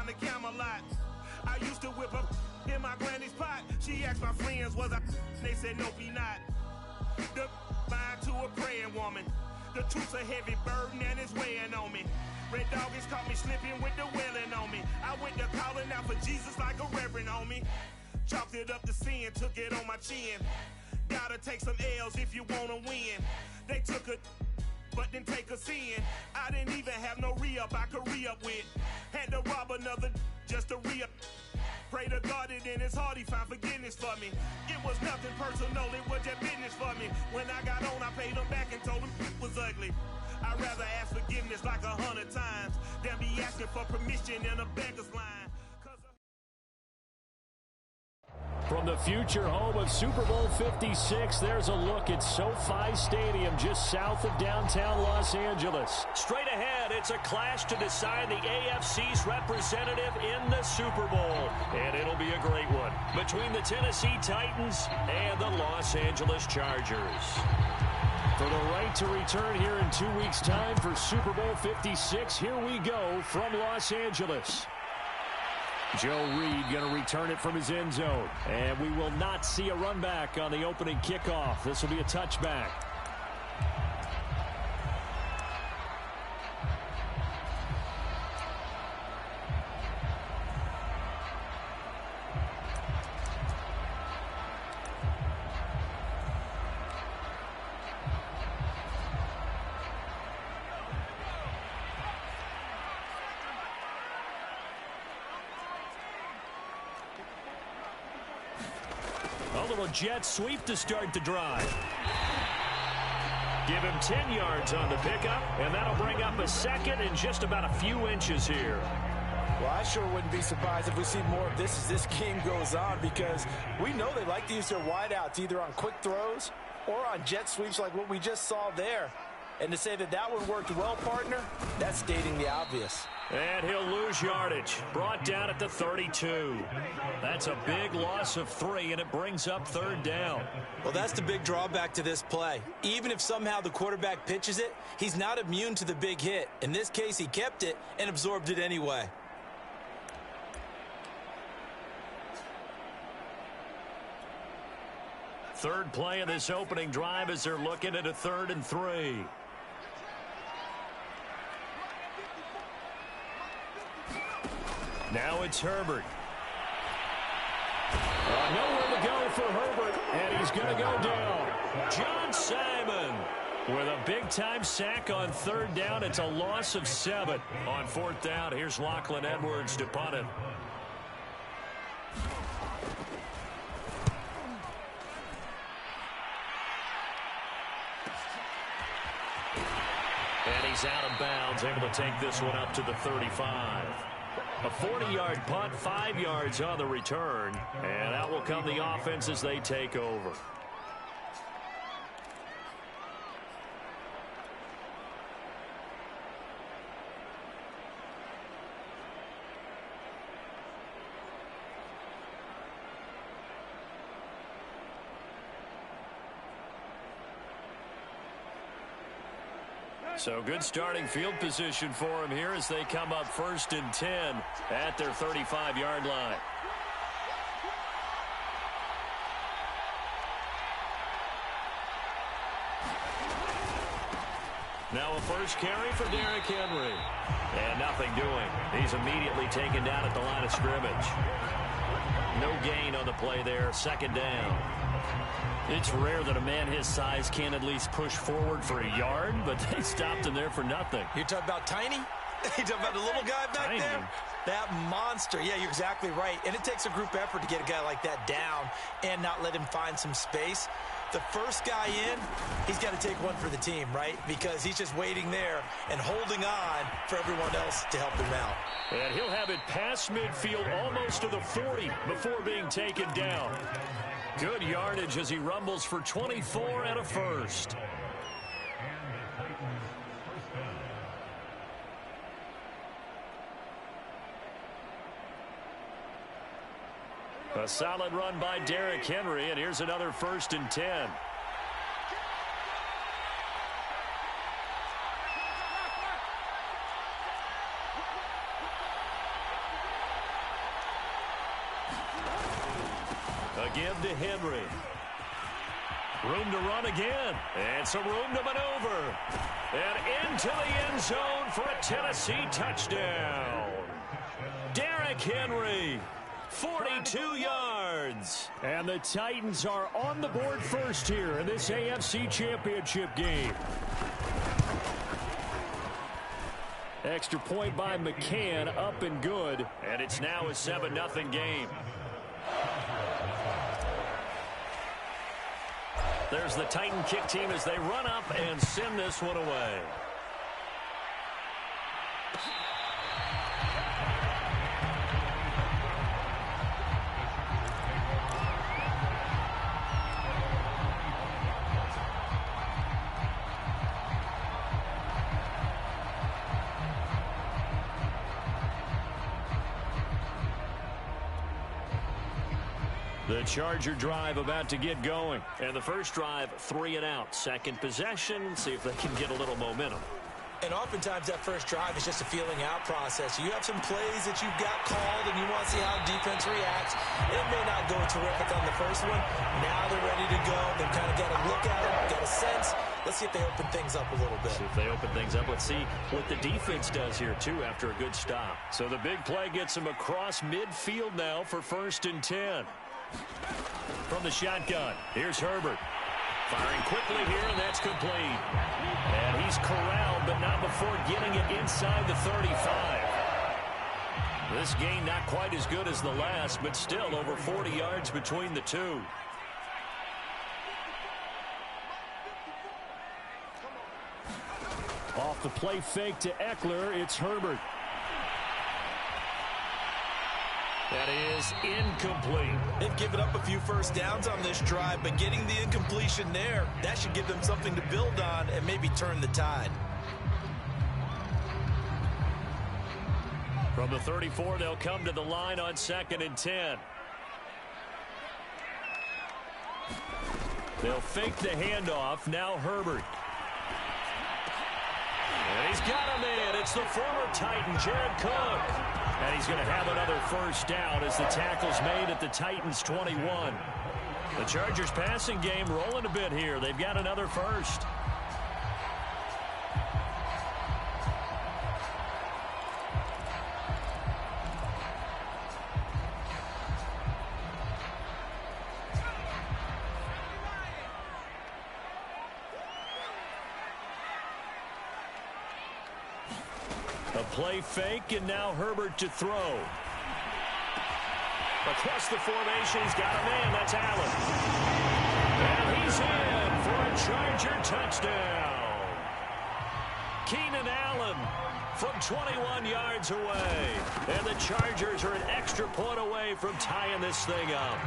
to Camelot. I used to whip up in my granny's pot. She asked my friends, was I? They said, nope, he not. The line to a praying woman. The truth's a heavy burden and it's weighing on me. Red doggies caught me slipping with the wailing on me. I went to calling out for Jesus like a reverend on me. Chalked it up to sin, took it on my chin. Gotta take some L's if you wanna win. They took a but didn't take a sin. I didn't even have no re-up I could re-up with. Had to rob another just to re-up. Pray to God that in his heart he found forgiveness for me. It was nothing personal, it was just business for me. When I got on, I paid him back and told him it was ugly. I'd rather ask forgiveness like 100 times than be asking for permission in a beggar's line. From the future home of Super Bowl 56, there's a look at SoFi Stadium just south of downtown Los Angeles. Straight ahead, it's a clash to decide the AFC's representative in the Super Bowl. And it'll be a great one between the Tennessee Titans and the Los Angeles Chargers. For the right to return here in 2 weeks' time for Super Bowl 56, here we go from Los Angeles. Joe Reed going to return it from his end zone. And we will not see a run back on the opening kickoff. This will be a touchback. Jet sweep to start the drive. Give him 10 yards on the pickup, and that'll bring up a second in just about a few inches here. Well, I sure wouldn't be surprised if we see more of this as this game goes on, because we know they like to use their wideouts either on quick throws or on jet sweeps like what we just saw there. And to say that that one worked well, partner, that's stating the obvious. And he'll lose yardage. Brought down at the 32. That's a big loss of 3, and it brings up third down. Well, that's the big drawback to this play. Even if somehow the quarterback pitches it, he's not immune to the big hit. In this case, he kept it and absorbed it anyway. Third play of this opening drive as they're looking at a 3rd and 3. Now it's Herbert. Nowhere to go for Herbert, and he's going to go down. John Simon with a big-time sack on 3rd down. It's a loss of 7. On 4th down, here's Lachlan Edwards to punt it. And he's out of bounds, able to take this one up to the 35. A 40-yard punt, 5 yards on the return. And out will come the offense as they take over. So good starting field position for him here as they come up 1st and 10 at their 35-yard line. Now a first carry for Derrick Henry. And nothing doing. He's immediately taken down at the line of scrimmage. No gain on the play there. 2nd down. It's rare that a man his size can at least push forward for a yard, but they stopped him there for nothing. You're talking about Tiny? You're talking about the little guy back there? That monster. Yeah, you're exactly right. And it takes a group effort to get a guy like that down and not let him find some space. The first guy in, he's got to take one for the team, right? Because he's just waiting there and holding on for everyone else to help him out. And he'll have it past midfield almost to the 40 before being taken down. Good yardage as he rumbles for 24 and a first. A solid run by Derrick Henry, and here's another 1st and 10. give to Henry. Room to run again. And some room to maneuver. And into the end zone for a Tennessee touchdown. Derrick Henry, 42 yards. And the Titans are on the board first here in this AFC Championship game. Extra point by McCann, up and good. And it's now a 7-0 game. There's the Titan kick team as they run up and send this one away. The Charger drive about to get going. And the first drive, 3 and out. Second possession, see if they can get a little momentum. And oftentimes that first drive is just a feeling out process. You have some plays that you've got called and you want to see how the defense reacts. It may not go terrific on the first one. Now they're ready to go. They've kind of got to look at it, get a sense. Let's see if they open things up a little bit. See if they open things up. Let's see what the defense does here, too, after a good stop. So the big play gets them across midfield now for 1st and 10. From the shotgun, here's Herbert. Firing quickly here, and that's complete. And he's corralled, but not before getting it inside the 35. This gain not quite as good as the last, but still over 40 yards between the two. Off the play fake to Eckler, it's Herbert. That is incomplete. They've given up a few first downs on this drive, but getting the incompletion there, that should give them something to build on and maybe turn the tide. From the 34, they'll come to the line on 2nd and 10. They'll fake the handoff. Now Herbert. And he's got him in. It's the former Titan, Jared Cook. And he's going to have another first down as the tackle's made at the Titans' 21. The Chargers' passing game rolling a bit here. They've got another first. A play fake, and now Herbert to throw. Across the formation, he's got a man. That's Allen. And he's in for a Charger touchdown. Keenan Allen from 21 yards away. And the Chargers are an extra point away from tying this thing up.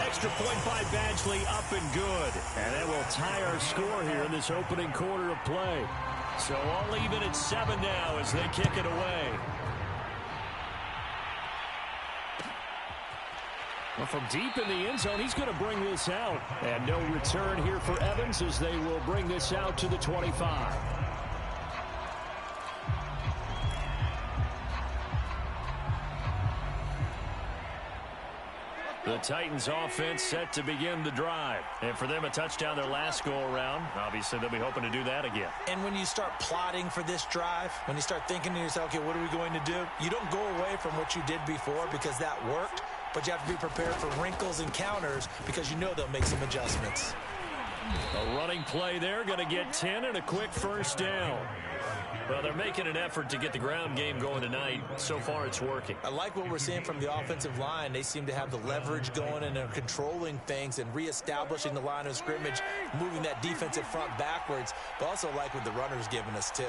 Extra point by Badgley, up and good. And that will tie our score here in this opening quarter of play. So all even at 7 now as they kick it away. Well, from deep in the end zone, he's going to bring this out. And no return here for Evans as they will bring this out to the 25. The Titans offense set to begin the drive. And for them, a touchdown their last go-around. Obviously, they'll be hoping to do that again. And when you start plotting for this drive, when you start thinking to yourself, okay, what are we going to do? You don't go away from what you did before because that worked, but you have to be prepared for wrinkles and counters because you know they'll make some adjustments. A running play there, going to get 10 and a quick first down. Well, they're making an effort to get the ground game going tonight. So far, it's working. I like what we're seeing from the offensive line. They seem to have the leverage going, and they're controlling things and reestablishing the line of scrimmage, moving that defensive front backwards, but also like what the runner's giving us, too.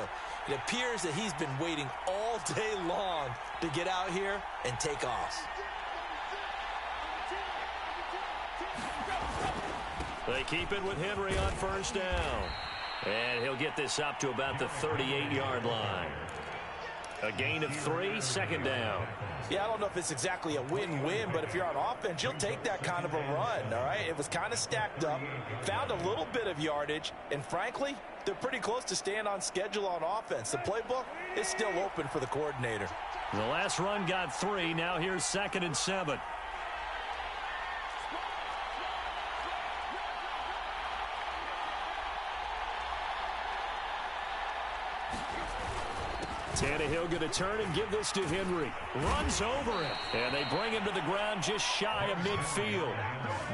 It appears that he's been waiting all day long to get out here and take off. They keep it with Henry on first down. And he'll get this up to about the 38-yard line. A gain of 3, 2nd down. Yeah, I don't know if it's exactly a win-win, but if you're on offense, you'll take that kind of a run, all right? It was kind of stacked up, found a little bit of yardage, and frankly, they're pretty close to staying on schedule on offense. The playbook is still open for the coordinator. The last run got 3. Now here's 2nd and 7. Tannehill going to turn and give this to Henry. Runs over him. And they bring him to the ground just shy of midfield.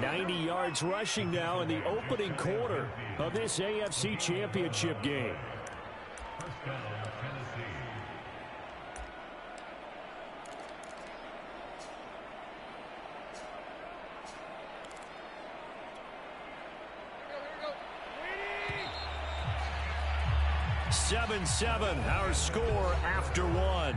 90 yards rushing now in the opening quarter of this AFC Championship game. Seven, our score after one.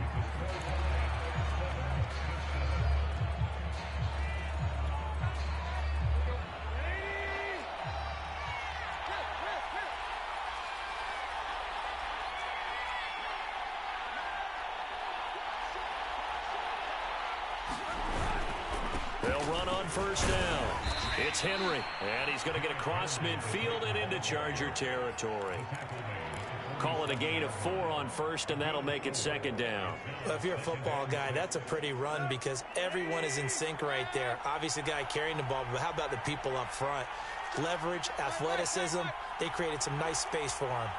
They'll run on first down. It's Henry, and he's going to get across midfield and into Charger territory. Call it a gain of 4 on first, and that'll make it second down. Well, if you're a football guy, that's a pretty run because everyone is in sync right there. Obviously, the guy carrying the ball, but how about the people up front? Leverage, athleticism, they created some nice space for him.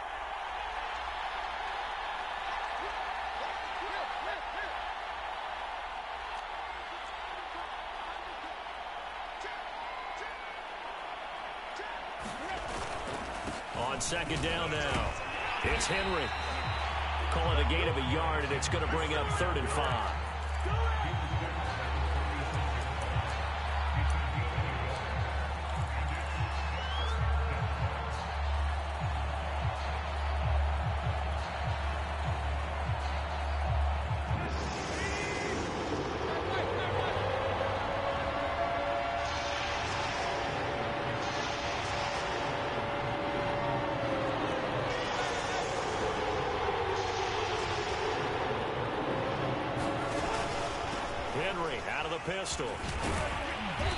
On second down now. It's Henry. Call it a gain of a yard, and it's going to bring up 3rd and 5. Henry out of the pistol.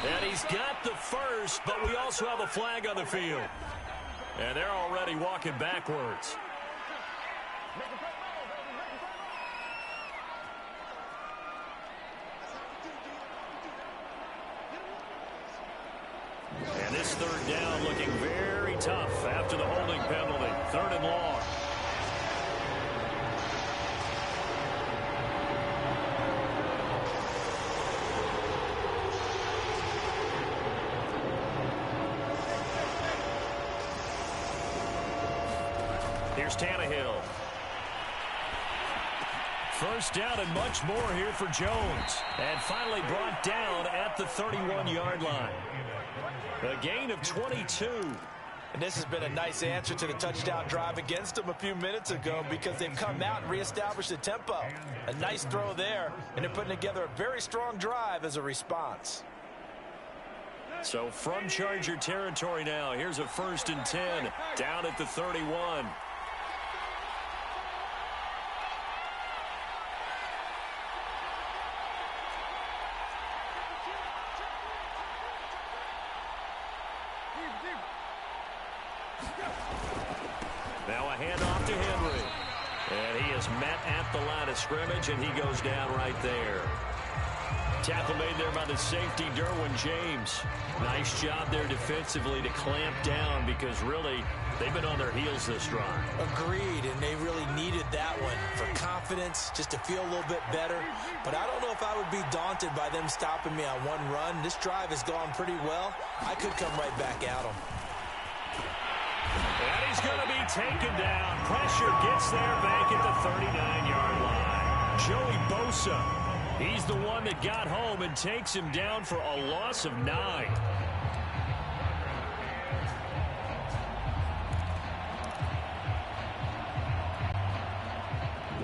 And he's got the first, but we also have a flag on the field. And they're already walking backwards. And this 3rd down looking very tough after the holding penalty. 3rd and long. Here's Tannehill. First down and much more here for Jones. And finally brought down at the 31-yard line. A gain of 22. And this has been a nice answer to the touchdown drive against them a few minutes ago because they've come out and reestablished the tempo. A nice throw there, and they're putting together a very strong drive as a response. So from Charger territory now, here's a 1st and 10 down at the 31. Now a handoff to Henry. And he is met at the line of scrimmage, and he goes down right there. Tackle made there by the safety, Derwin James. Nice job there defensively to clamp down because really they've been on their heels this drive. Agreed, and they really needed that one for confidence, just to feel a little bit better. But I don't know if I would be daunted by them stopping me on one run. This drive has gone pretty well. I could come right back at them. And he's going to be taken down. Pressure gets there back at the 39-yard line. Joey Bosa, he's the one that got home and takes him down for a loss of 9.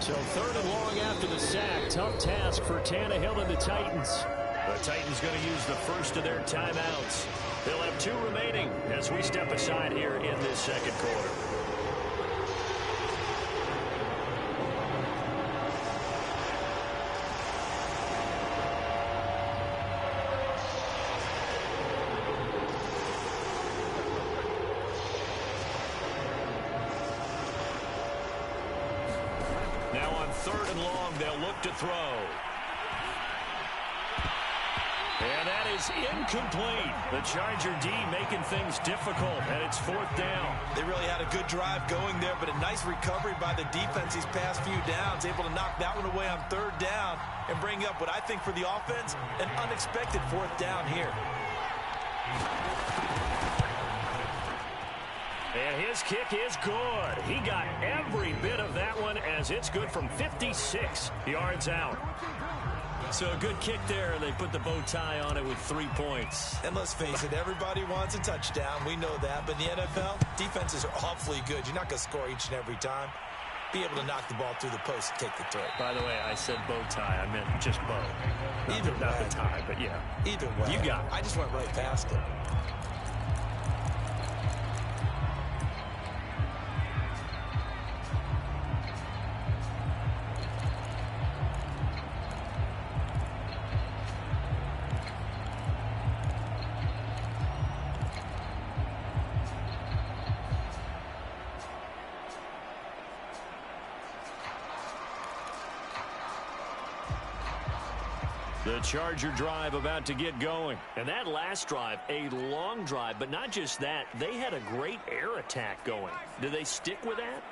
So 3rd and long after the sack. Tough task for Tannehill and the Titans. The Titans going to use the first of their timeouts. They'll have 2 remaining as we step aside here in this second quarter. Now on 3rd and long, they'll look to throw. And that is incomplete. The Charger D making things difficult, and it's 4th down. They really had a good drive going there, but a nice recovery by the defense these past few downs, able to knock that one away on 3rd down and bring up what I think for the offense, an unexpected 4th down here. And his kick is good. He got every bit of that one as it's good from 56 yards out. So a good kick there, and they put the bow tie on it with 3 points. And let's face it, everybody wants a touchdown. We know that. But in the NFL, defenses are awfully good. You're not going to score each and every time. Be able to knock the ball through the post and take the throw. By the way, I said bow tie. I meant just bow. Either way. Not the tie, but yeah. Either way. You got it. I just went right past it. The Charger drive about to get going. And that last drive, a long drive, but not just that. They had a great air attack going. Do they stick with that?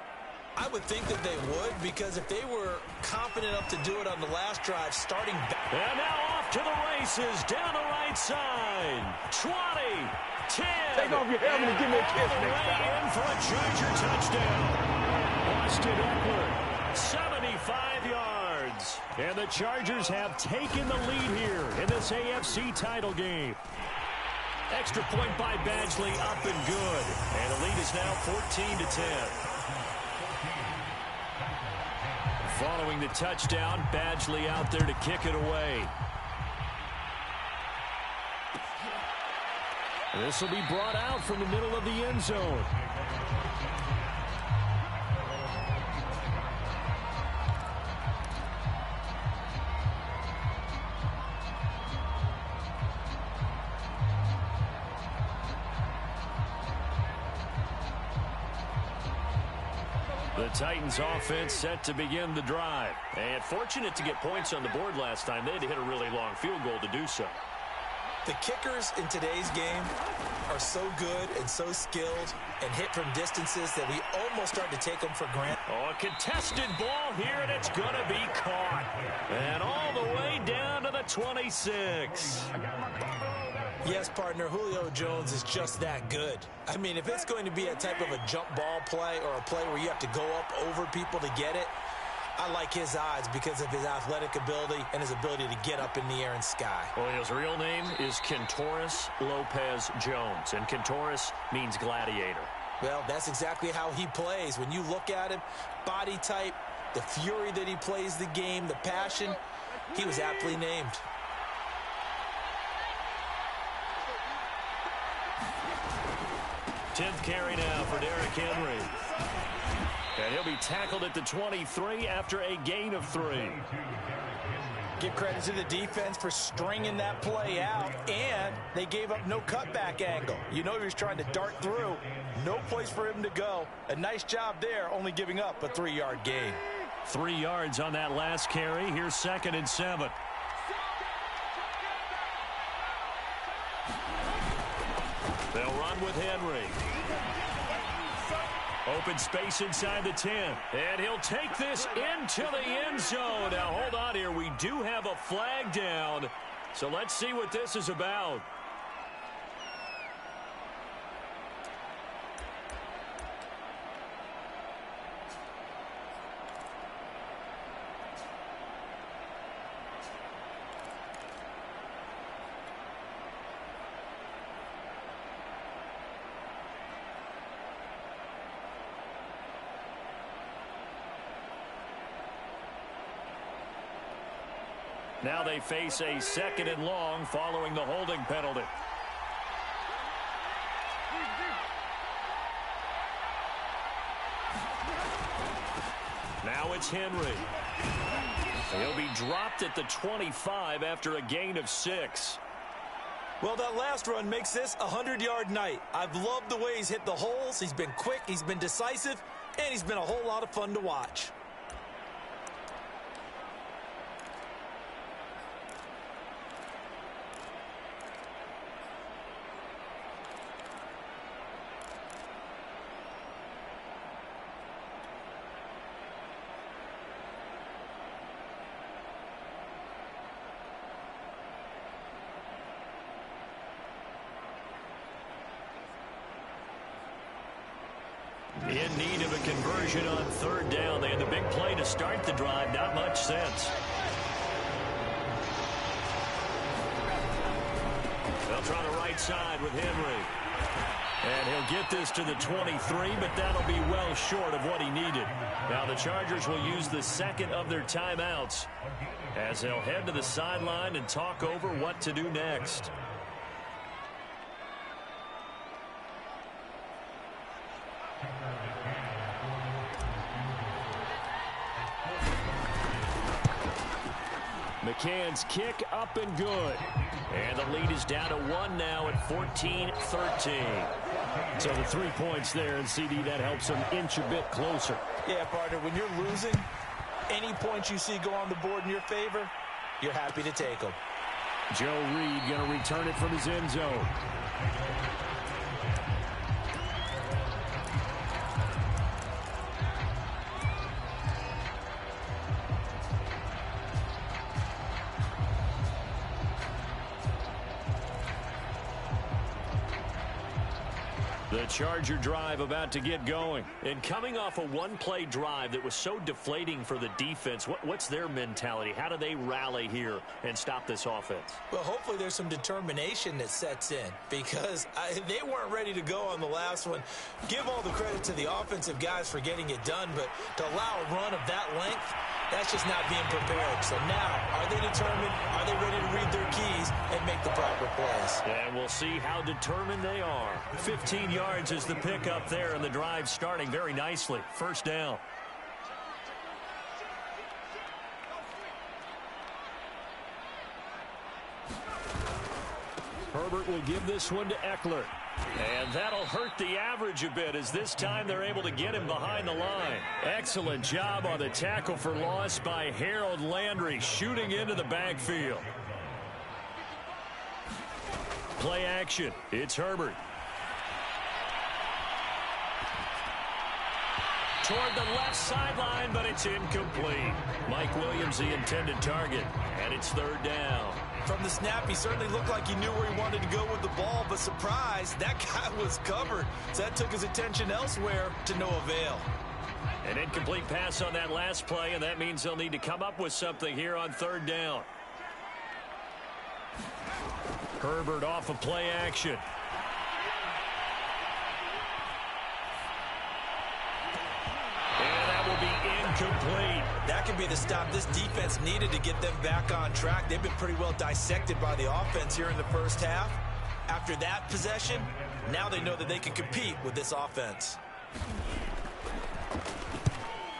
I would think that they would, because if they were confident enough to do it on the last drive, starting back. And now off to the races, down the right side. 20, 10. Take off your helmet and give me a kiss next time. In for a Charger touchdown. Austin Eckler, 75 yards. And the Chargers have taken the lead here in this AFC title game. Extra point by Badgley, up and good. And the lead is now 14-10. Following the touchdown, Badgley out there to kick it away. This will be brought out from the middle of the end zone. The Titans offense set to begin the drive. And fortunate to get points on the board last time. They had to hit a really long field goal to do so. The kickers in today's game are so good and so skilled and hit from distances that we almost start to take them for granted. Oh, a contested ball here, and it's going to be caught. And all the way down to the 26. Yes, partner, Julio Jones is just that good. I mean, if it's going to be a type of a jump ball play or a play where you have to go up over people to get it, I like his odds because of his athletic ability and his ability to get up in the air and sky. Well, his real name is Kentoris Lopez Jones, and Kentoris means gladiator. Well, that's exactly how he plays. When you look at him, body type, the fury that he plays the game, the passion, he was aptly named. Tenth carry now for Derrick Henry. And he'll be tackled at the 23 after a gain of 3. Give credit to the defense for stringing that play out, and they gave up no cutback angle. You know he was trying to dart through. No place for him to go. A nice job there, only giving up a 3-yard gain. 3 yards on that last carry. Here's 2nd and 7. They'll run with Henry. Open space inside the 10. And he'll take this into the end zone. Now, hold on here. We do have a flag down. So let's see what this is about. Now they face a 2nd and long following the holding penalty. Now it's Henry. He'll be dropped at the 25 after a gain of 6. Well, that last run makes this a 100-yard night. I've loved the way he's hit the holes. He's been quick, he's been decisive, and he's been a whole lot of fun to watch. In need of a conversion on third down. They had the big play to start the drive. Not much sense. They'll try the right side with Henry. And he'll get this to the 23, but that'll be well short of what he needed. Now the Chargers will use the second of their timeouts as they'll head to the sideline and talk over what to do next. McCann's kick up and good. And the lead is down to 1 now at 14-13. So the 3 points there, and CD, that helps them inch a bit closer. Yeah, partner, when you're losing, any points you see go on the board in your favor, you're happy to take them. Joe Reed going to return it from his end zone. The Charger drive about to get going. And coming off a one-play drive that was so deflating for the defense, what's their mentality? How do they rally here and stop this offense? Well, hopefully there's some determination that sets in because they weren't ready to go on the last one. Give all the credit to the offensive guys for getting it done, but to allow a run of that length, that's just not being prepared. So now, are they determined? Are they ready to read their keys and make the proper plays? And we'll see how determined they are. 15 yards is the pickup there, and the drive starting very nicely. First down. Herbert will give this one to Eckler. And that'll hurt the average a bit as this time they're able to get him behind the line. Excellent job on the tackle for loss by Harold Landry, shooting into the backfield. Play action. It's Herbert. Toward the left sideline, but it's incomplete. Mike Williams, the intended target, and it's third down. From the snap, he certainly looked like he knew where he wanted to go with the ball, but surprise, that guy was covered. So that took his attention elsewhere to no avail. An incomplete pass on that last play, and that means they'll need to come up with something here on third down. Herbert off of play action. And that will be incomplete. That could be the stop this defense needed to get them back on track. They've been pretty well dissected by the offense here in the first half. After that possession, now they know that they can compete with this offense.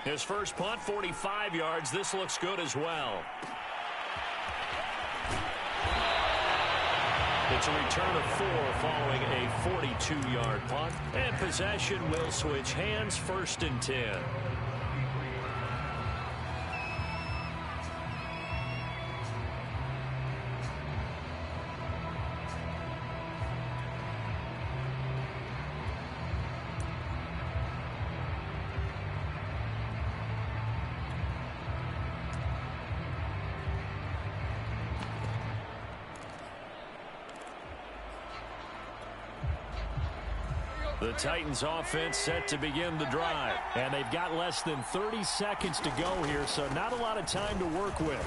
His first punt, 45 yards. This looks good as well. It's a return of 4 following a 42-yard punt. And possession will switch hands, 1st and 10. The Titans offense set to begin the drive. And they've got less than 30 seconds to go here, so not a lot of time to work with.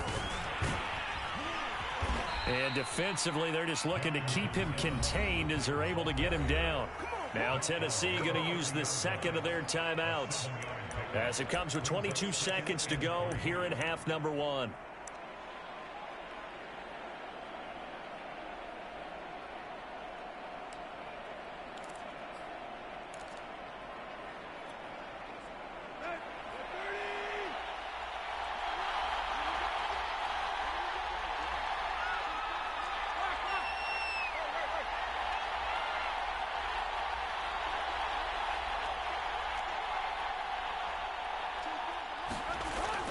And defensively, they're just looking to keep him contained as they're able to get him down. Now Tennessee going to use the second of their timeouts as it comes with 22 seconds to go here in half number 1.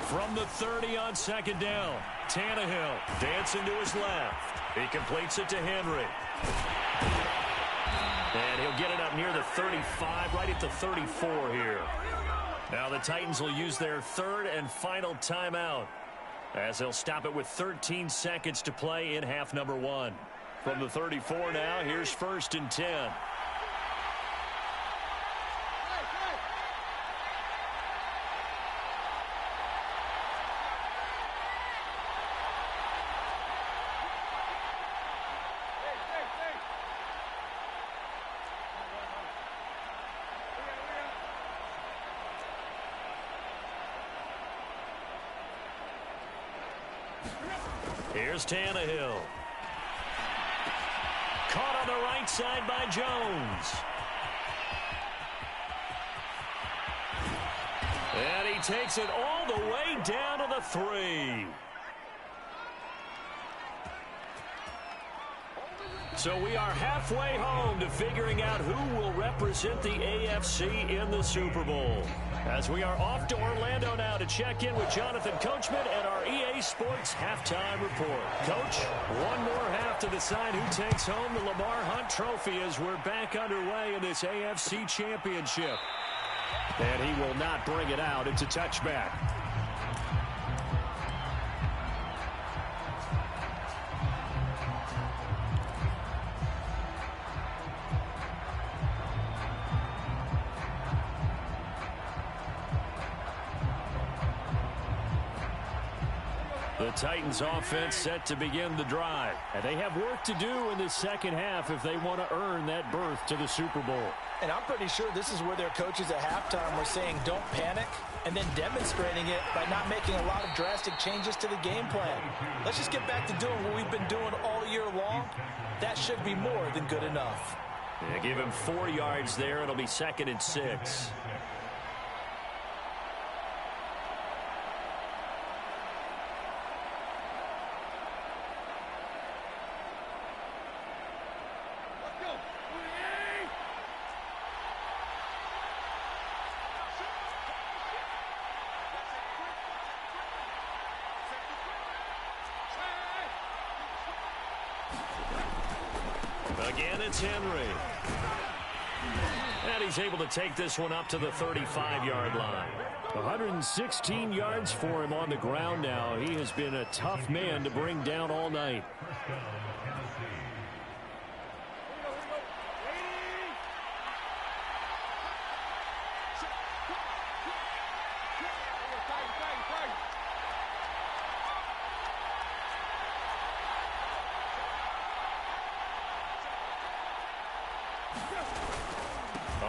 From the 30 on second down, Tannehill dancing to his left. He completes it to Henry. And he'll get it up near the 35, right at the 34 here. Now the Titans will use their third and final timeout as they'll stop it with 13 seconds to play in half number 1. From the 34 now, here's 1st and 10. Here's Tannehill. Caught on the right side by Jones. And he takes it all the way down to the 3. So we are halfway home to figuring out who will represent the AFC in the Super Bowl. As we are off to Orlando now to check in with Jonathan Coachman and our EA Sports Halftime Report. Coach, one more half to decide who takes home the Lamar Hunt Trophy as we're back underway in this AFC Championship. And he will not bring it out. It's a touchback. The Titans offense set to begin the drive. And they have work to do in the second half if they want to earn that berth to the Super Bowl. And I'm pretty sure this is where their coaches at halftime were saying don't panic, and then demonstrating it by not making a lot of drastic changes to the game plan. Let's just get back to doing what we've been doing all year long. That should be more than good enough. Yeah, give him 4 yards there. It'll be 2nd and 6. Again, it's Henry. And he's able to take this one up to the 35-yard line. 116 yards for him on the ground now. He has been a tough man to bring down all night.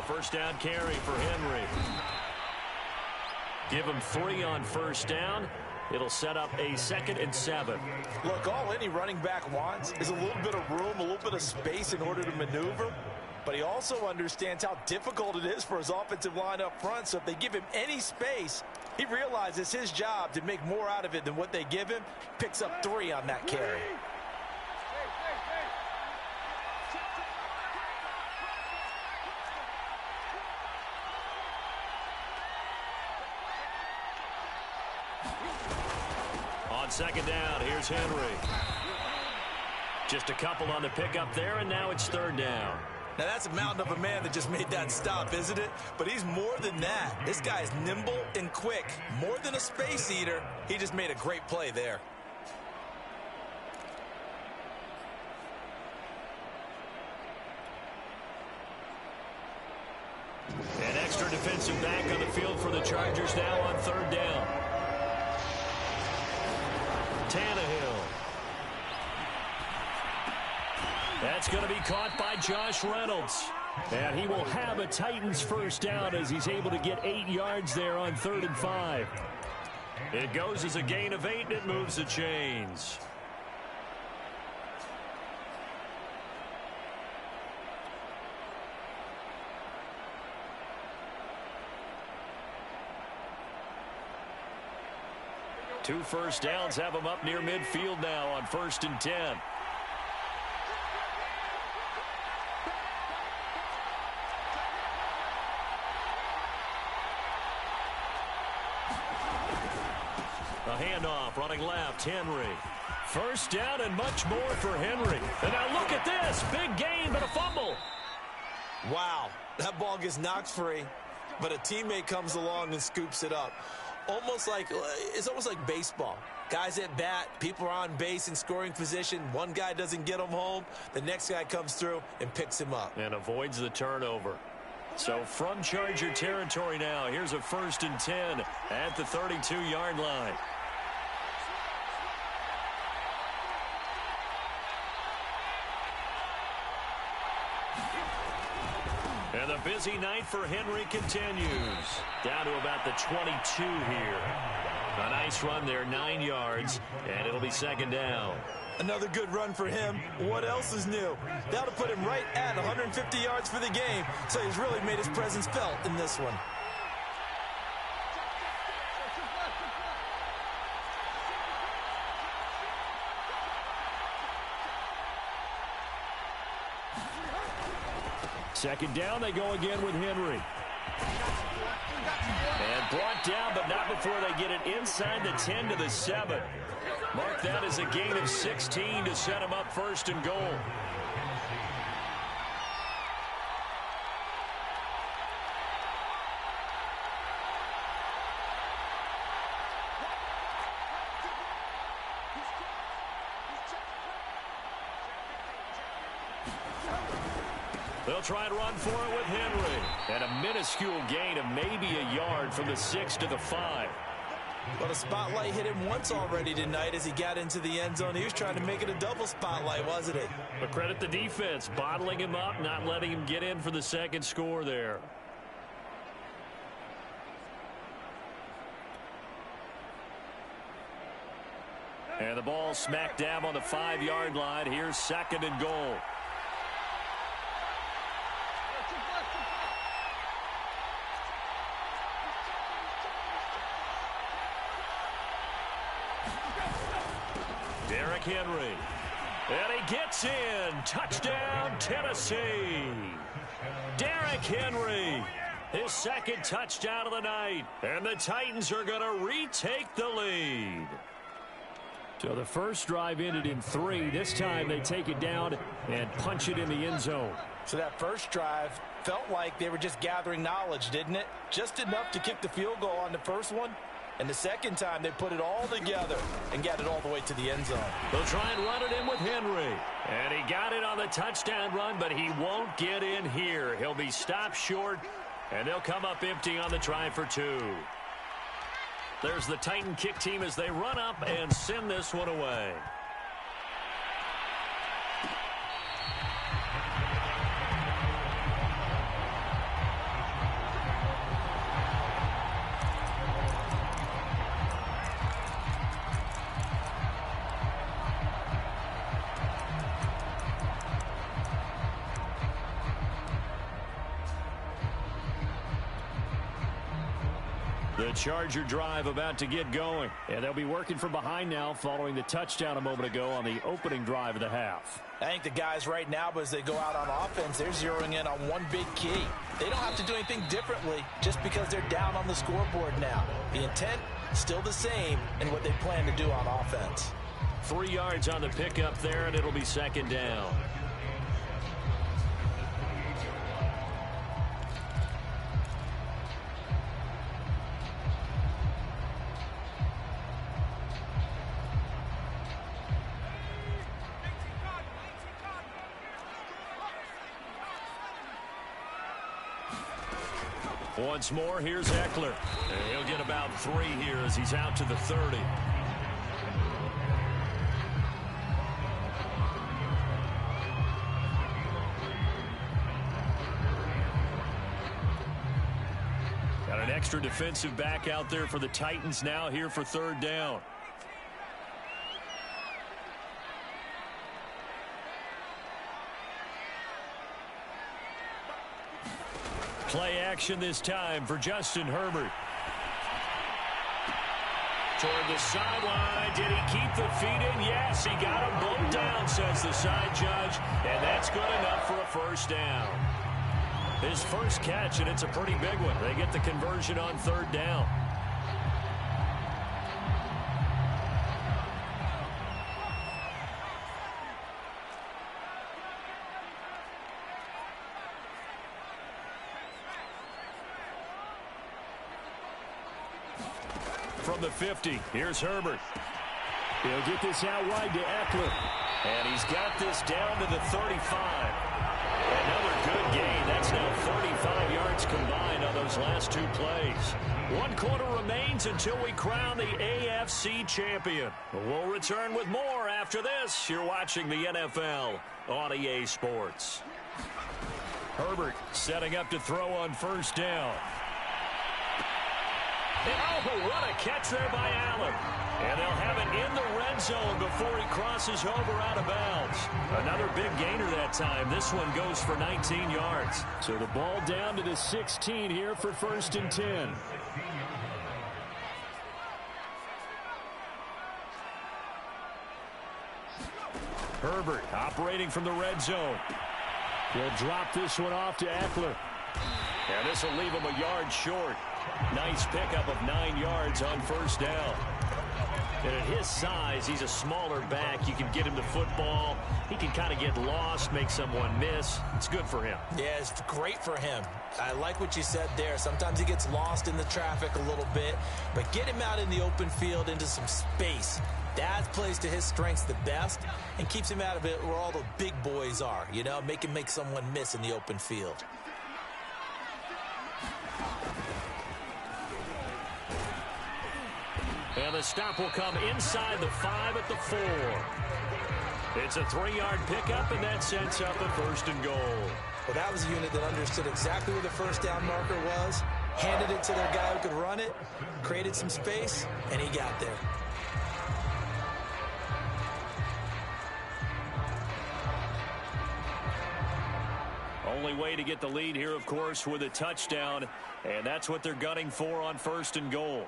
First down carry for Henry. Give him 3 on first down. It'll set up a 2nd and 7. Look, all any running back wants is a little bit of room, a little bit of space in order to maneuver. But he also understands how difficult it is for his offensive line up front. So if they give him any space, he realizes his job to make more out of it than what they give him. Picks up 3 on that carry. On second down, here's Henry. Just a couple on the pickup there, and now it's 3rd down. Now that's a mountain of a man that just made that stop, isn't it? But he's more than that. This guy is nimble and quick. More than a space eater, he just made a great play there. An extra defensive back on the field for the Chargers now on 3rd down. Tannehill. That's going to be caught by Josh Reynolds. And he will have a Titans first down as he's able to get 8 yards there on 3rd and 5. It goes as a gain of 8, and it moves the chains. Two first downs have him up near midfield now on 1st and 10. A handoff running left, Henry. First down and much more for Henry. And now look at this. Big gain, but a fumble. Wow, that ball gets knocked free, but a teammate comes along and scoops it up. It's almost like baseball. Guys at bat, people are on base in scoring position. One guy doesn't get him home. The next guy comes through and picks him up. And avoids the turnover. So from Charger territory now, here's a 1st and 10 at the 32-yard line. And the busy night for Henry continues. Down to about the 22 here. A nice run there, 9 yards, and it'll be second down. Another good run for him. What else is new? That'll put him right at 150 yards for the game, so he's really made his presence felt in this one. Second down, they go again with Henry. And brought down, but not before they get it inside the 10 to the 7. Mark that as a gain of 16 to set him up first and goal. They'll try and run for it with Henry. And a minuscule gain of maybe a yard from the 6 to the 5. Well, the spotlight hit him once already tonight as he got into the end zone. He was trying to make it a double spotlight, wasn't he? But credit the defense, bottling him up, not letting him get in for the second score there. And the ball smack dab on the 5-yard line. Here's second and goal. Henry. And he gets in. Touchdown, Tennessee. Derrick Henry. His second touchdown of the night. And the Titans are going to retake the lead. So the first drive ended in 3. This time they take it down and punch it in the end zone. So that first drive felt like they were just gathering knowledge, didn't it? Just enough to kick the field goal on the first one. And the second time, they put it all together and got it all the way to the end zone. They'll try and run it in with Henry. And he got it on the touchdown run, but he won't get in here. He'll be stopped short, and they'll come up empty on the try for 2. There's the Titan kick team as they run up and send this one away. The Charger drive about to get going. And they'll be working from behind now following the touchdown a moment ago on the opening drive of the half. I think the guys right now, as they go out on offense, they're zeroing in on one big key. They don't have to do anything differently just because they're down on the scoreboard now. The intent, still the same in what they plan to do on offense. 3 yards on the pickup there, and it'll be second down. Once more, here's Eckler. And he'll get about 3 here as he's out to the 30. Got an extra defensive back out there for the Titans now here for third down. Play action this time for Justin Herbert. Toward the sideline. Did he keep the feet in? Yes, he got him both down, says the side judge. And that's good enough for a first down. His first catch, and it's a pretty big one. They get the conversion on third down. From the 50, here's Herbert. He'll get this out wide to Eckler. And he's got this down to the 35. Another good gain. That's now 35 yards combined on those last 2 plays. 1 quarter remains until we crown the AFC champion. We'll return with more after this. You're watching the NFL on EA Sports. Herbert setting up to throw on first down. And oh, what a catch there by Allen. And they'll have it in the red zone before he crosses over out of bounds. Another big gainer that time. This one goes for 19 yards. So the ball down to the 16 here for 1st and 10. Herbert operating from the red zone. He'll drop this one off to Eckler. And this will leave him a yard short. Nice pickup of 9 yards on 1st down. And at his size, he's a smaller back. You can get him the football. He can kind of get lost, make someone miss. It's good for him. Yeah, it's great for him. I like what you said there. Sometimes he gets lost in the traffic a little bit. But get him out in the open field into some space. That plays to his strengths the best and keeps him out of it where all the big boys are. You know, make him make someone miss in the open field. And the stop will come inside the 5 at the 4. It's a 3-yard pickup, and that sets up a 1st and goal. Well, that was a unit that understood exactly where the 1st down marker was, handed it to their guy who could run it, created some space, and he got there. Only way to get the lead here, of course, with a touchdown, and that's what they're gunning for on 1st and goal.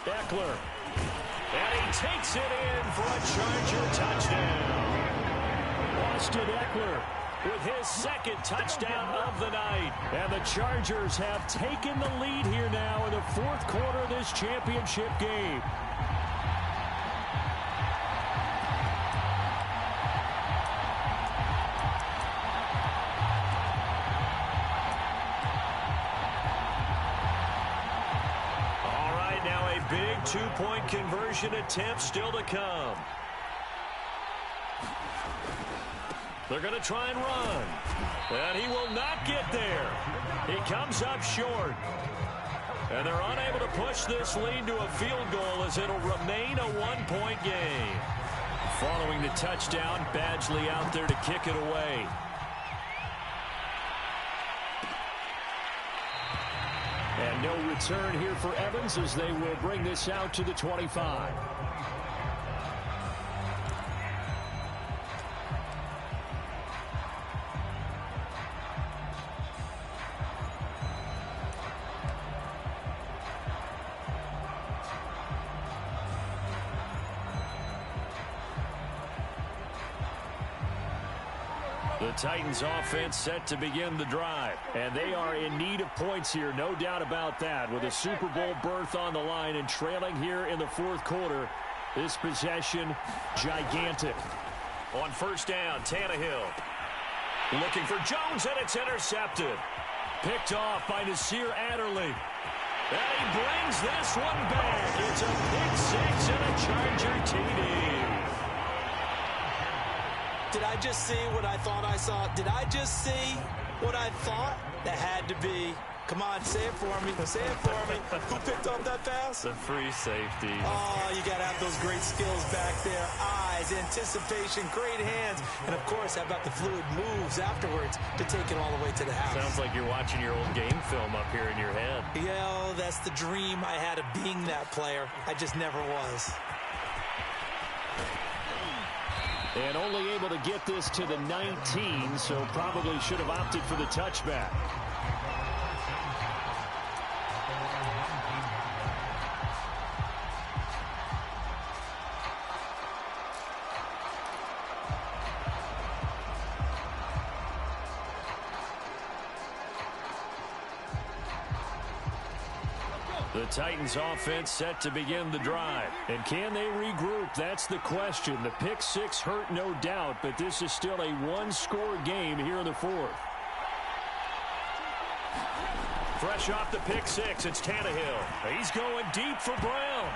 Eckler, and he takes it in for a Charger touchdown. Austin Eckler with his 2nd touchdown of the night. And the Chargers have taken the lead here now in the 4th quarter of this championship game. Big 2-point conversion attempt still to come. They're going to try and run. And he will not get there. He comes up short. And they're unable to push this lead to a field goal as it'll remain a 1-point game. Following the touchdown, Badgley out there to kick it away. And no return here for Evans as they will bring this out to the 25. The Titans offense set to begin the drive. And they are in need of points here, no doubt about that. With a Super Bowl berth on the line and trailing here in the 4th quarter. This possession, gigantic. On 1st down, Tannehill. Looking for Jones, and it's intercepted. Picked off by Nasir Adderley. And he brings this one back. It's a pick 6 and a Charger TD. Did I just see what I thought I saw? Did I just see what I thought? That had to be. Come on, say it for me. Say it for me. Who picked up that pass? The free safety. Oh, you got to have those great skills back there. Eyes, anticipation, great hands. And, of course, how about the fluid moves afterwards to take it all the way to the house? Sounds like you're watching your old game film up here in your head. Yeah, that's the dream I had of being that player. I just never was. And only able to get this to the 19, so probably should have opted for the touchback. The Titans offense set to begin the drive. And can they regroup? That's the question. The pick 6 hurt, no doubt, but this is still a 1-score game here in the 4th. Fresh off the pick 6, it's Tannehill. He's going deep for Brown.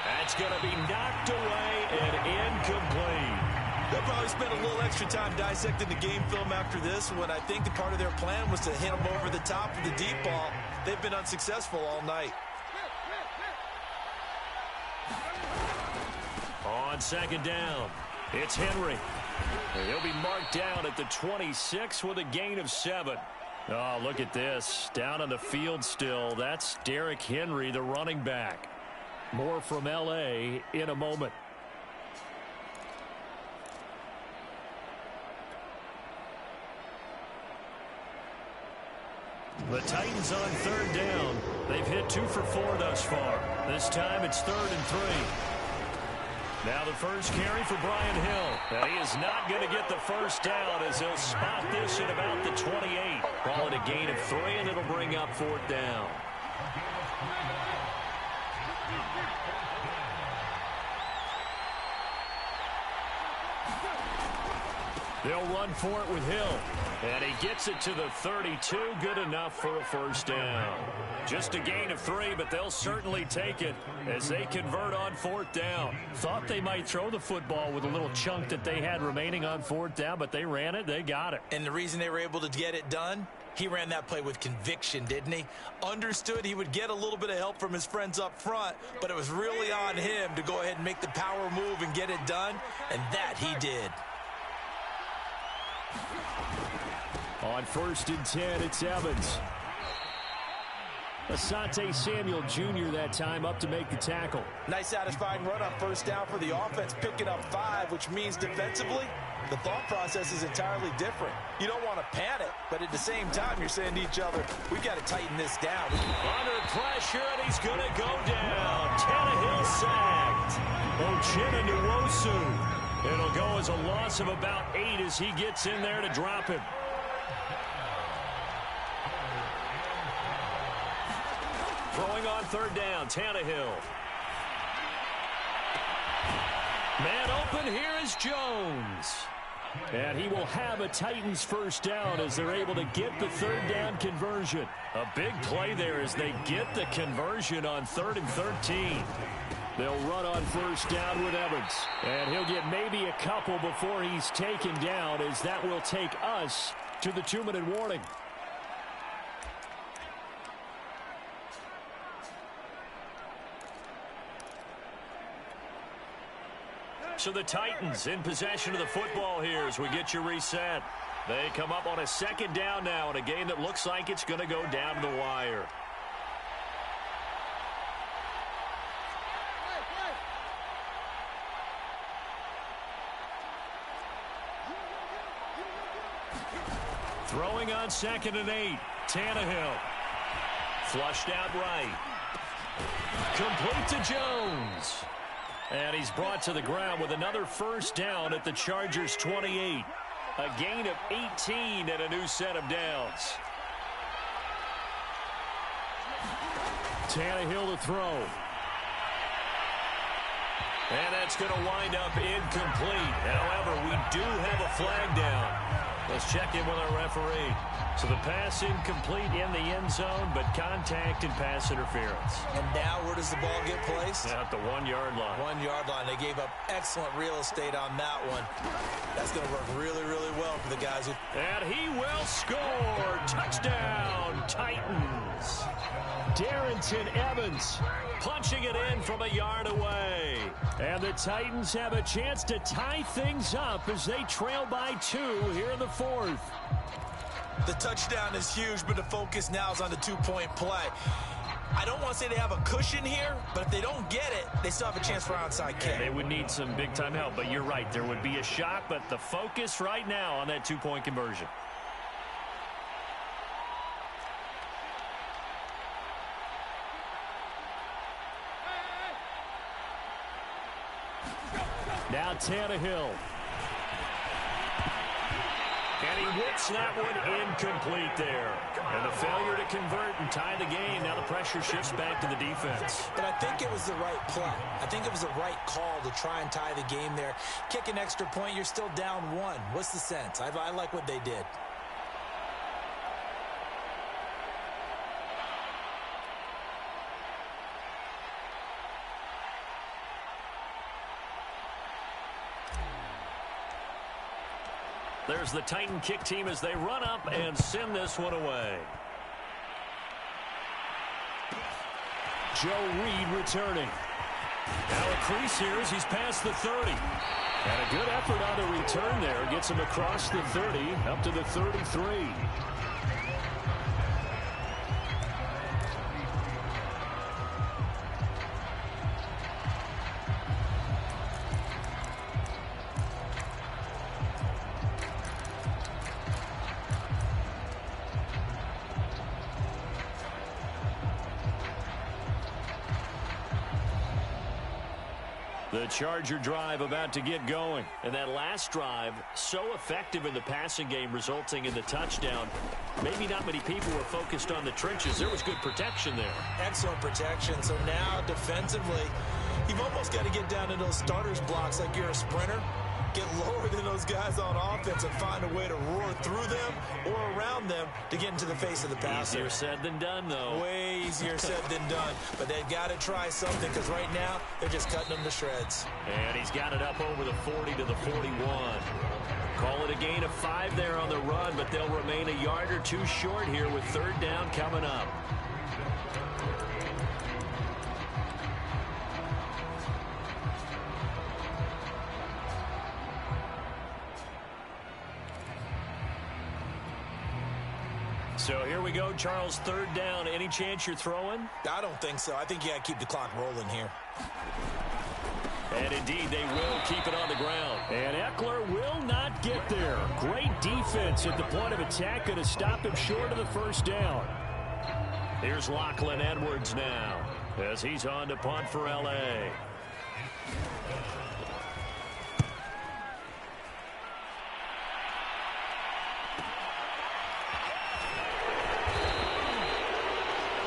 That's going to be knocked away and incomplete. They'll probably spend a little extra time dissecting the game film after this one. I think the part of their plan was to hit them over the top of the deep ball. They've been unsuccessful all night. On 2nd down, it's Henry. And he'll be marked down at the 26 with a gain of 7. Oh, look at this. Down on the field still. That's Derrick Henry, the running back. More from L.A. in a moment. The Titans on third down. They've hit 2 for 4 thus far. This time it's 3rd and 3. Now the first carry for Brian Hill. And he is not going to get the first down as he'll spot this at about the 28. Call it a gain of 3, and it'll bring up 4th down. They'll run for it with Hill. And he gets it to the 32. Good enough for a first down. Just a gain of 3, but they'll certainly take it as they convert on 4th down. Thought they might throw the football with a little chunk that they had remaining on 4th down, but they ran it. They got it. And the reason they were able to get it done, he ran that play with conviction, didn't he? Understood he would get a little bit of help from his friends up front, but it was really on him to go ahead and make the power move and get it done, and that he did. On 1st and 10, it's Evans. Asante Samuel Jr. that time up to make the tackle. Nice satisfying run on first down for the offense, picking up 5, which means defensively, the thought process is entirely different. You don't want to panic, but at the same time, you're saying to each other, we've got to tighten this down. Under pressure, and he's going to go down. Tannehill sacked. Uchenna Nwosu. It'll go as a loss of about 8 as he gets in there to drop him. Throwing on 3rd down, Tannehill. Man open, here is Jones. And he will have a Titans first down as they're able to get the 3rd down conversion. A big play there as they get the conversion on 3rd and 13. They'll run on first down with Evans. And he'll get maybe a couple before he's taken down, as that will take us to the 2-minute warning. So the Titans in possession of the football here as we get you reset. They come up on a 2nd down now in a game that looks like it's going to go down to the wire. Throwing on 2nd and 8. Tannehill. Flushed out right. Complete to Jones. And he's brought to the ground with another first down at the Chargers' 28. A gain of 18 and a new set of downs. Tannehill to throw. And that's going to wind up incomplete. However, we do have a flag down. Let's check in with our referee. So the pass incomplete in the end zone, but contact and pass interference. And now where does the ball get placed? At the 1-yard line. 1-yard line. They gave up excellent real estate on that one. That's going to work really, really well for the guys. And he will score. Touchdown, Titans. Darrington Evans punching it in from a yard away. And the Titans have a chance to tie things up as they trail by 2 here in the 4th. The touchdown is huge, but the focus now is on the 2-point play. I don't want to say they have a cushion here, but if they don't get it, they still have a chance for onside kick. They would need some big-time help, but you're right. There would be a shot, but the focus right now on that 2-point conversion. Now Tannehill. And he whips that one incomplete there. And the failure to convert and tie the game. Now the pressure shifts back to the defense. But I think it was the right play. I think it was the right call to try and tie the game there. Kick an extra point, you're still down 1. What's the sense? I like what they did. There's the Titan kick team as they run up and send this one away. Joe Reed returning. Now a crease here as he's past the 30. And a good effort on the return there. Gets him across the 30, up to the 33. The Charger drive about to get going. And that last drive, so effective in the passing game, resulting in the touchdown. Maybe not many people were focused on the trenches. There was good protection there. Excellent protection. So now, defensively, you've almost got to get down to those starters blocks like you're a sprinter. Get lower than those guys on offense and find a way to roar through them or around them to get into the face of the passer. Easier said than done, though. Way easier said than done. But they've got to try something because right now they're just cutting them to shreds. And he's got it up over the 40 to the 41. Call it a gain of 5 there on the run, but they'll remain a yard or two short here with third down coming up. So here we go, Charles, third down. Any chance you're throwing? I don't think so. I think you got to keep the clock rolling here. And indeed, they will keep it on the ground. And Eckler will not get there. Great defense at the point of attack, going to stop him short of the first down. Here's Lachlan Edwards now as he's on to punt for L.A.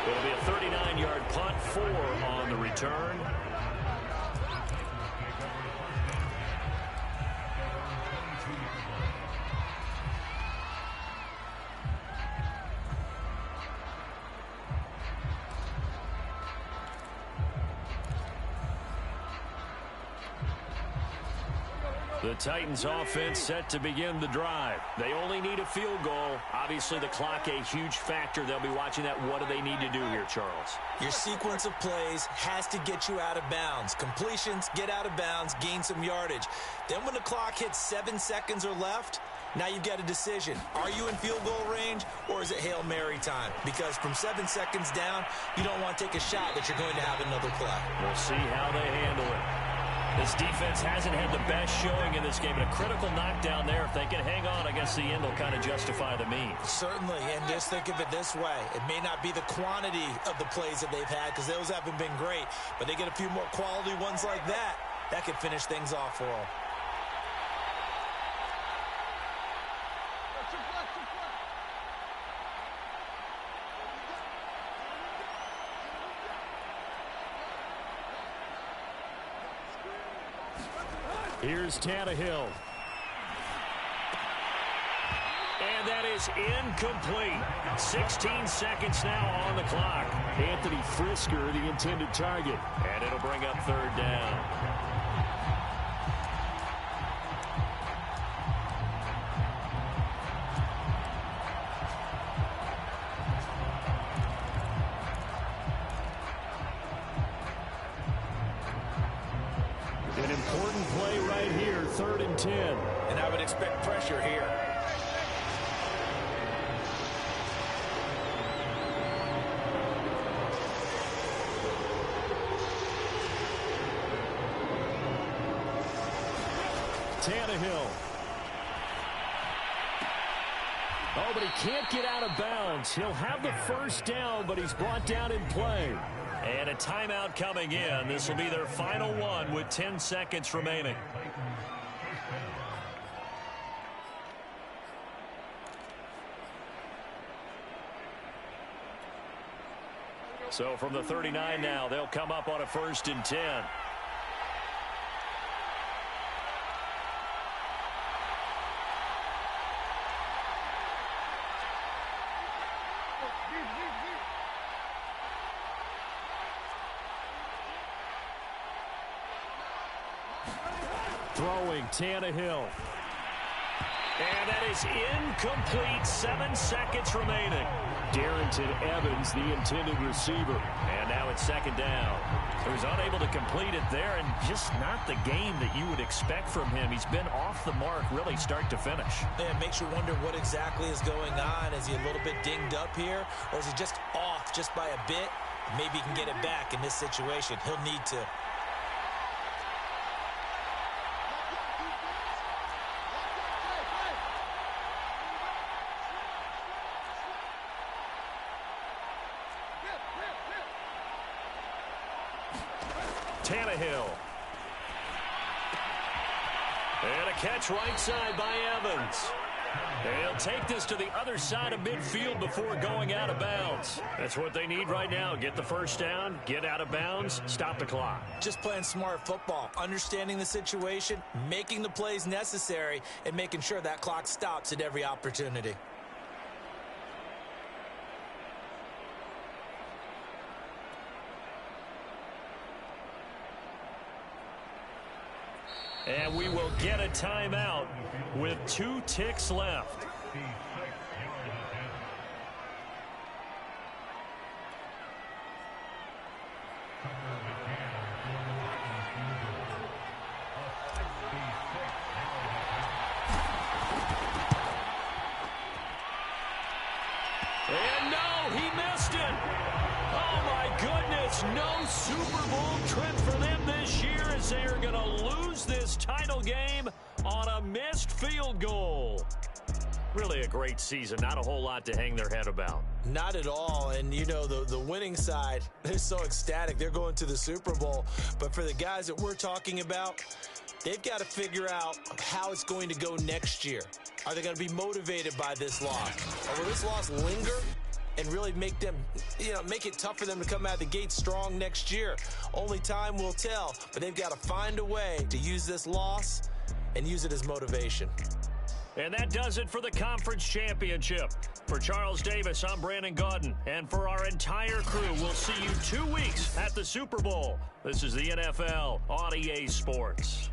It'll be a 39-yard punt, 4 on the return. The Titans offense set to begin the drive. They only need a field goal. Obviously, the clock a huge factor. They'll be watching that. What do they need to do here, Charles? Your sequence of plays has to get you out of bounds. Completions, get out of bounds, gain some yardage. Then when the clock hits 7 seconds or left, now you've got a decision. Are you in field goal range or is it Hail Mary time? Because from 7 seconds down, you don't want to take a shot that you're going to have another play. We'll see how they handle it. This defense hasn't had the best showing in this game, but a critical knockdown there. If they can hang on against the end, will kind of justify the means. Certainly, and just think of it this way. It may not be the quantity of the plays that they've had because those haven't been great, but they get a few more quality ones like that. That could finish things off for them. Here's Tannehill. And that is incomplete. 16 seconds now on the clock. Anthony Frisker, the intended target. And it'll bring up third down. An important play right here, 3rd and 10. And I would expect pressure here. Tannehill. Oh, but he can't get out of bounds. He'll have the first down, but he's brought down in play. And a timeout coming in. This will be their final one with 10 seconds remaining. So from the 39 now, they'll come up on a 1st and 10. Throwing Tannehill. And that is incomplete. 7 seconds remaining. Darrington Evans, the intended receiver. And now it's 2nd down. He was unable to complete it there, and just not the game that you would expect from him. He's been off the mark, really, start to finish. Yeah, it makes you wonder what exactly is going on. Is he a little bit dinged up here, or is he just off just by a bit? Maybe he can get it back in this situation. He'll need to. Tannehill. And a catch right side by Evans. They'll take this to the other side of midfield before going out of bounds. That's what they need right now. Get the first down, get out of bounds, stop the clock. Just playing smart football, understanding the situation, making the plays necessary, and making sure that clock stops at every opportunity. And we will get a timeout with 2 ticks left. And no, he missed it. Oh, my goodness. No Super Bowl trip for them this year as they are going to lose this title game on a missed field goal. Really a great season. Not a whole lot to hang their head about. Not at all. And, you know, the winning side, they're so ecstatic. They're going to the Super Bowl. But for the guys that we're talking about, they've got to figure out how it's going to go next year. Are they going to be motivated by this loss? Or will this loss linger and really make them, make it tough for them to come out of the gate strong next year? Only time will tell, but they've got to find a way to use this loss and use it as motivation. And that does it for the conference championship. For Charles Davis, I'm Brandon Gaudin. And for our entire crew, we'll see you 2 weeks at the Super Bowl. This is the NFL on EA Sports.